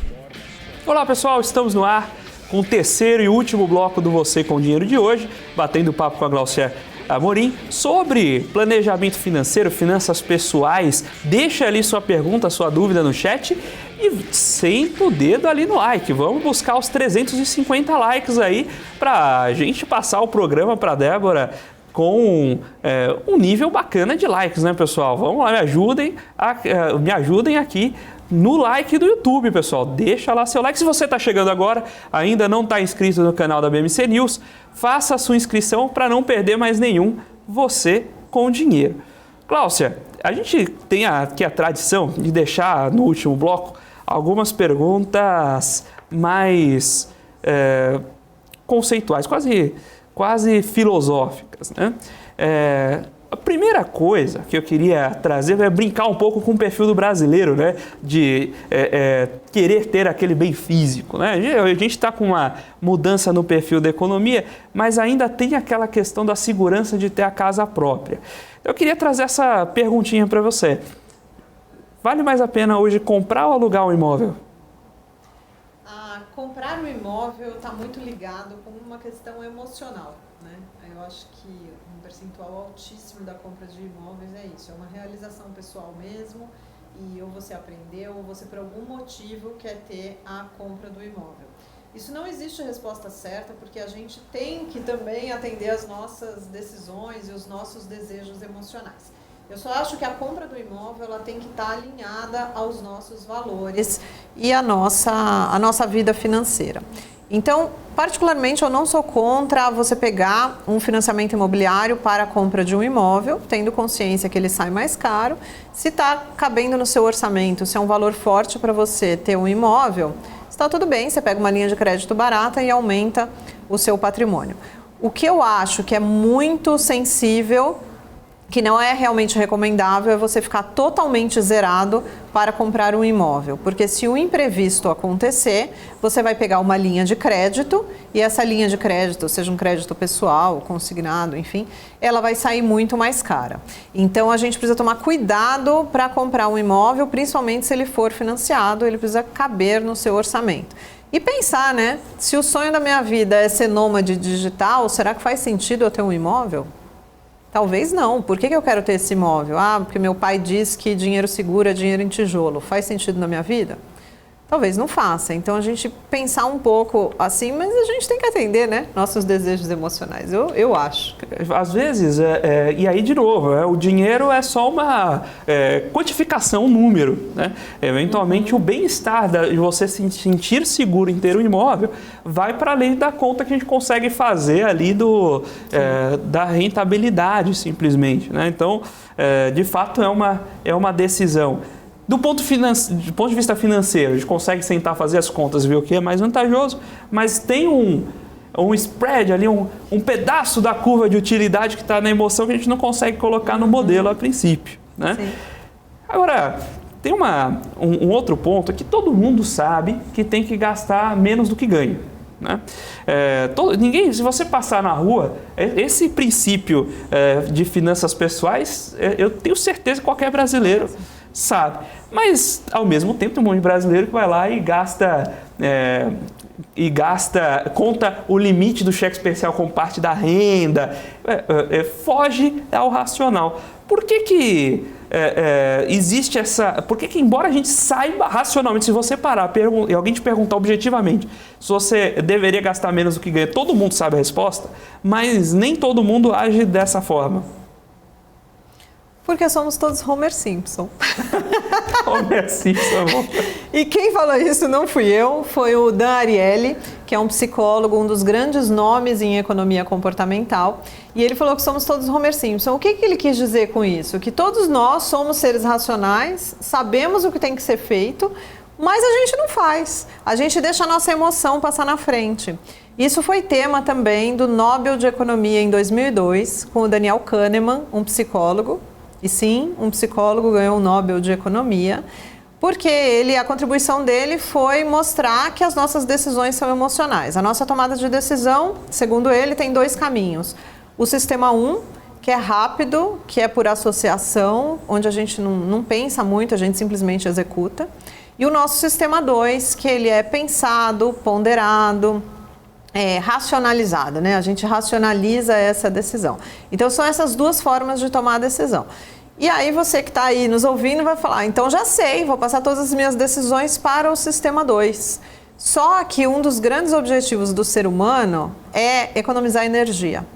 Olá pessoal, estamos no ar com o terceiro e último bloco do Você com Dinheiro de hoje, batendo papo com a Glaucia Amorim sobre planejamento financeiro, finanças pessoais. Deixa ali sua pergunta, sua dúvida no chat e senta o dedo ali no like. Vamos buscar os 350 likes aí pra gente passar o programa pra Débora com um nível bacana de likes, né, pessoal? Vamos lá, me ajudem aqui no like do YouTube, pessoal. Deixa lá seu like. Se você está chegando agora, ainda não está inscrito no canal da BMC News, faça a sua inscrição para não perder mais nenhum Você com Dinheiro. Glaucia, a gente tem aqui a tradição de deixar no último bloco algumas perguntas mais conceituais, quase filosóficas, né? A primeira coisa que eu queria trazer é brincar um pouco com o perfil do brasileiro, né? De querer ter aquele bem físico, né? A gente está com uma mudança no perfil da economia, mas ainda tem aquela questão da segurança de ter a casa própria. Eu queria trazer essa perguntinha para você. Vale mais a pena hoje comprar ou alugar um imóvel? Comprar um imóvel está muito ligado com uma questão emocional, né? Eu acho que um percentual altíssimo da compra de imóveis é isso, é uma realização pessoal mesmo, e ou você aprendeu ou você por algum motivo quer ter a compra do imóvel. Isso não existe resposta certa, porque a gente tem que também atender às nossas decisões e os nossos desejos emocionais. Eu só acho que a compra do imóvel ela tem que estar alinhada aos nossos valores e à nossa vida financeira. Então, particularmente, eu não sou contra você pegar um financiamento imobiliário para a compra de um imóvel, tendo consciência que ele sai mais caro. Se está cabendo no seu orçamento, se é um valor forte para você ter um imóvel, está tudo bem, você pega uma linha de crédito barata e aumenta o seu patrimônio. O que eu acho que é muito sensível, que não é realmente recomendável, é você ficar totalmente zerado para comprar um imóvel. Porque se um imprevisto acontecer, você vai pegar uma linha de crédito e essa linha de crédito, seja um crédito pessoal, consignado, enfim, ela vai sair muito mais cara. Então a gente precisa tomar cuidado para comprar um imóvel, principalmente se ele for financiado, ele precisa caber no seu orçamento. E pensar, né? Se o sonho da minha vida é ser nômade digital, será que faz sentido eu ter um imóvel? Talvez não. Por que eu quero ter esse imóvel? Porque meu pai diz que dinheiro seguro é dinheiro em tijolo. Faz sentido na minha vida? Talvez não faça. Então, a gente pensar um pouco assim, mas a gente tem que atender, né? Nossos desejos emocionais, eu acho. Às vezes, e aí de novo, o dinheiro é só uma quantificação, um número, né? Eventualmente, o bem-estar de você se sentir seguro em ter um imóvel vai para além da conta que a gente consegue fazer ali da rentabilidade, simplesmente, né? Então, de fato, é uma decisão. Do ponto de vista financeiro, a gente consegue sentar, fazer as contas, ver o que é mais vantajoso, mas tem um spread ali, um pedaço da curva de utilidade que está na emoção que a gente não consegue colocar no modelo a princípio, né? Sim. Agora, tem um outro ponto que todo mundo sabe que tem que gastar menos do que ganha, né? Se você passar na rua, esse princípio de finanças pessoais, eu tenho certeza que qualquer brasileiro sabe. Mas, ao mesmo tempo, tem um monte de brasileiro que vai lá e conta o limite do cheque especial como parte da renda, foge ao racional. Por que existe essa... Por que, embora a gente saiba racionalmente, se você parar e alguém te perguntar objetivamente se você deveria gastar menos do que ganha, todo mundo sabe a resposta, mas nem todo mundo age dessa forma? Porque somos todos Homer Simpson. Homer Simpson. E quem falou isso não fui eu, foi o Dan Ariely, que é um psicólogo, um dos grandes nomes em economia comportamental. E ele falou que somos todos Homer Simpson. O que ele quis dizer com isso? Que todos nós somos seres racionais, sabemos o que tem que ser feito, Mas a gente não faz, a gente deixa a nossa emoção passar na frente. Isso foi tema também do Nobel de Economia em 2002, com o Daniel Kahneman, um psicólogo. E sim, um psicólogo ganhou o Nobel de Economia, porque a contribuição dele foi mostrar que as nossas decisões são emocionais. A nossa tomada de decisão, segundo ele, tem 2 caminhos. O sistema 1, que é rápido, que é por associação, onde a gente não pensa muito, a gente simplesmente executa. E o nosso sistema 2, que ele é pensado, ponderado, racionalizado, né? A gente racionaliza essa decisão. Então, são essas 2 formas de tomar a decisão. E aí, você que está aí nos ouvindo vai falar, então já sei, vou passar todas as minhas decisões para o sistema 2. Só que um dos grandes objetivos do ser humano é economizar energia.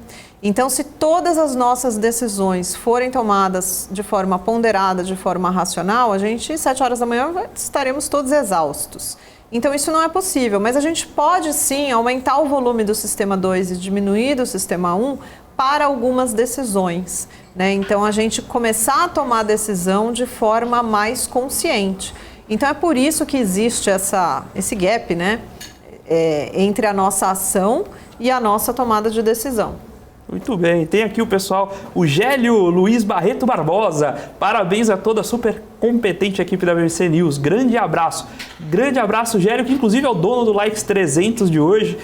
Então, se todas as nossas decisões forem tomadas de forma ponderada, de forma racional, a gente, 7 horas da manhã, estaremos todos exaustos. Então, isso não é possível, mas a gente pode sim aumentar o volume do sistema 2 e diminuir do sistema 1 para algumas decisões, né? Então, a gente começar a tomar a decisão de forma mais consciente. Então, é por isso que existe esse gap, né? Entre a nossa ação e a nossa tomada de decisão. Muito bem, tem aqui o pessoal, o Gélio Luiz Barreto Barbosa. Parabéns a toda a super competente equipe da BBC News. Grande abraço, Gélio, que inclusive é o dono do Likes 300 de hoje.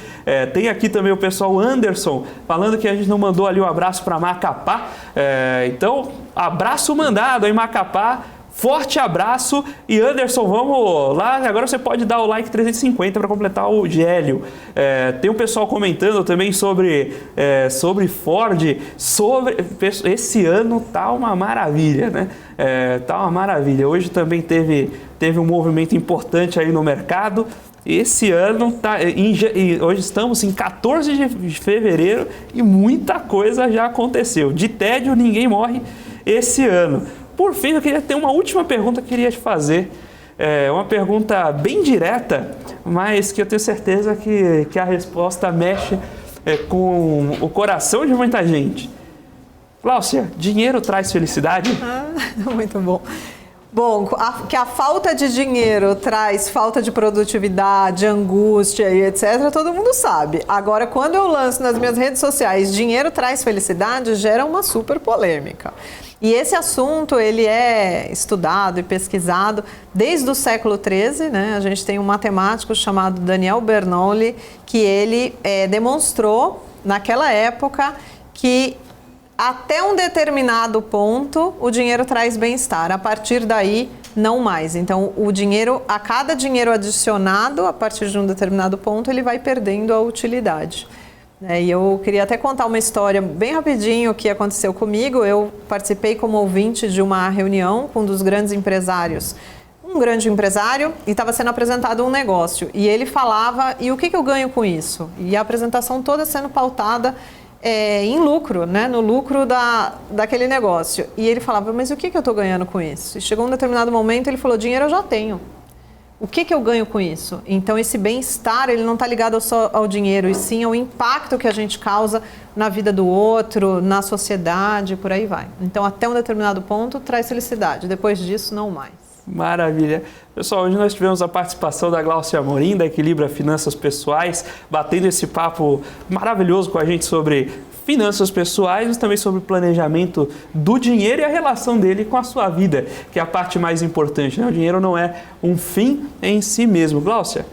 Tem aqui também o pessoal Anderson, falando que a gente não mandou ali um abraço para Macapá. Então, abraço mandado em Macapá. Forte abraço e Anderson, vamos lá, agora você pode dar o like 350 para completar o Gélio. Tem um pessoal comentando também sobre Ford, esse ano tá uma maravilha, né? Tá uma maravilha, hoje também teve um movimento importante aí no mercado. Esse ano, hoje estamos em 14 de fevereiro e muita coisa já aconteceu. De tédio ninguém morre esse ano. Por fim, eu queria ter uma última pergunta que eu queria te fazer. Uma pergunta bem direta, mas que eu tenho certeza que a resposta mexe com o coração de muita gente. Gláucia, dinheiro traz felicidade? Muito bom. Bom, que a falta de dinheiro traz falta de produtividade, angústia e etc., todo mundo sabe. Agora, quando eu lanço nas minhas redes sociais dinheiro traz felicidade, gera uma super polêmica. E esse assunto, ele é estudado e pesquisado desde o século XIII, né? A gente tem um matemático chamado Daniel Bernoulli, que ele demonstrou, naquela época, que até um determinado ponto, o dinheiro traz bem-estar. A partir daí, não mais. Então, a cada dinheiro adicionado, a partir de um determinado ponto, ele vai perdendo a utilidade. E eu queria até contar uma história bem rapidinho que aconteceu comigo. Eu participei como ouvinte de uma reunião com um dos grandes empresários. Um grande empresário, e estava sendo apresentado um negócio. E ele falava, e o que eu ganho com isso? E a apresentação toda sendo pautada em lucro, né? No lucro daquele negócio. E ele falava, mas o que eu estou ganhando com isso? E chegou um determinado momento, ele falou, dinheiro eu já tenho. O que eu ganho com isso? Então, esse bem-estar, ele não está ligado só ao dinheiro, e sim ao impacto que a gente causa na vida do outro, na sociedade, por aí vai. Então, até um determinado ponto, traz felicidade. Depois disso, não mais. Maravilha. Pessoal, hoje nós tivemos a participação da Gláucia Amorim, da Equilibra Finanças Pessoais, batendo esse papo maravilhoso com a gente sobre finanças pessoais, mas também sobre o planejamento do dinheiro e a relação dele com a sua vida, que é a parte mais importante, né? O dinheiro não é um fim em si mesmo. Gláucia,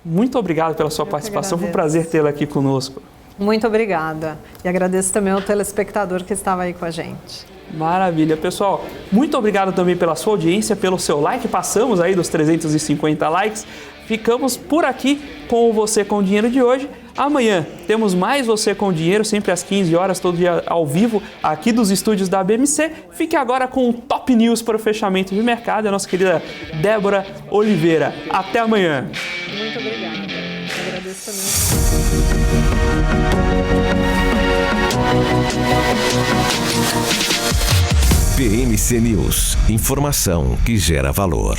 muito obrigado pela sua participação, foi um prazer tê-la aqui conosco. Muito obrigada. E agradeço também ao telespectador que estava aí com a gente. Maravilha. Pessoal, muito obrigado também pela sua audiência, pelo seu like. Passamos aí dos 350 likes. Ficamos por aqui com o Você com Dinheiro de hoje. Amanhã temos mais Você com Dinheiro, sempre às 15 horas, todo dia ao vivo, aqui dos estúdios da BMC. Fique agora com o Top News para o fechamento de mercado, a nossa querida Débora Oliveira. Até amanhã. Muito obrigada. Agradeço também. BMC News, informação que gera valor.